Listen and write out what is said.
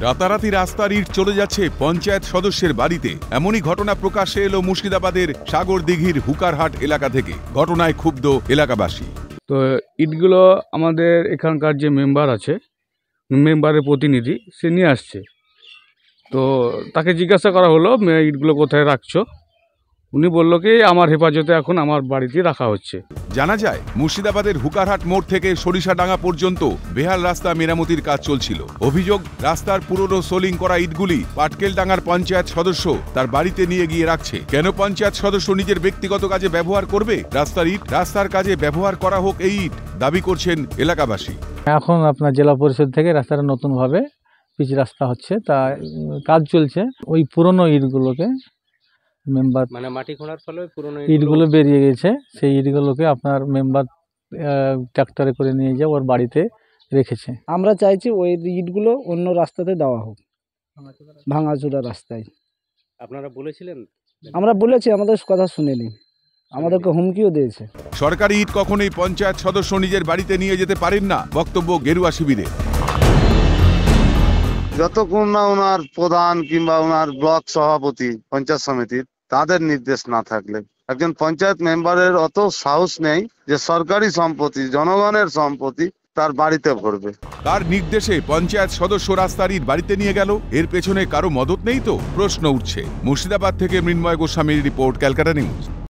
রাতারাতি রাস্তার ইট চলে যাচ্ছে পঞ্চায়েত সদস্যের বাড়িতে। এমনই ঘটনা প্রকাশ্যে এলো মুর্শিদাবাদের সাগরদিঘির হুকারহাট এলাকা থেকে। ঘটনায় ক্ষুব্ধ এলাকাবাসী। তো ইটগুলো আমাদের এখানকার যে মেম্বার আছে, মেম্বারের প্রতিনিধি, সে নিয়ে আসছে। তো তাকে জিজ্ঞাসা করা হলো ইটগুলো কোথায় রাখছো। উনি বললো কি আমার হেফাজতে এখন আমার বাড়িতে রাখা হচ্ছে। জানা যায় মুর্শিদাবাদের হুকারহাট মোড় থেকে সরিষাডাঙ্গা পর্যন্ত বেহাল রাস্তা মেরামতির কাজ চলছিল। অভিযোগ, রাস্তার পুরনো সোলিং করা ইটগুলি পাটকেলডাঙ্গার পঞ্চায়েত সদস্য তার বাড়িতে নিয়ে গিয়ে রাখছে। কেন পঞ্চায়েত সদস্য নিজের ব্যক্তিগত কাজে ব্যবহার করবে রাস্তার ইট? রাস্তার কাজে ব্যবহার করা হোক এই ইট, দাবি করছেন এলাকাবাসী। এখন আপনার জেলা পরিষদ থেকে রাস্তাটা নতুনভাবে পিচ রাস্তা হচ্ছে, তা কাজ চলছে। ওই পুরনো ইটগুলোকে মেম্বার মানে মাটি খোঁড়ার ফলে পুরনো ইটগুলো বেরিয়ে গেছে, সেই ইটগুলোকে আপনার মেম্বার ট্রাক্টরে করে নিয়ে যাও ওর বাড়িতে রেখেছে। আমরা চাইছি ওই ইটগুলো অন্য রাস্তাতে দেওয়া হোক, ভাঙাচোরা রাস্তায়। আপনারা বলেছিলেন? আমরা বলেছি, আমাদের কথা শুনেনি, আমাদেরকে হুমকিও দিয়েছে। সরকারি ইট কখনোই পঞ্চায়েত সদস্য নিজের বাড়িতে নিয়ে যেতে পারেন না, বক্তব্য গেরুয়া শিবিরে। যতক্ষণ না ওনার প্রধান কিংবা ওনার ব্লক সভাপতি পঞ্চায়েত সমিতির তাদের নির্দেশ না থাকলে, একজন পঞ্চায়েত মেম্বারের অত সাহস নেই যে সরকারি সম্পত্তি, জনগণের সম্পত্তি তার বাড়িতে ভরবে। তার নির্দেশে পঞ্চায়েত সদস্য রাস্তার ইট বাড়িতে নিয়ে গেল, এর পেছনে কারো মদত নেই তো? প্রশ্ন উঠছে। মুর্শিদাবাদ থেকে মৃন্ময় গোস্বামীর রিপোর্ট, ক্যালকাটা নিউজ।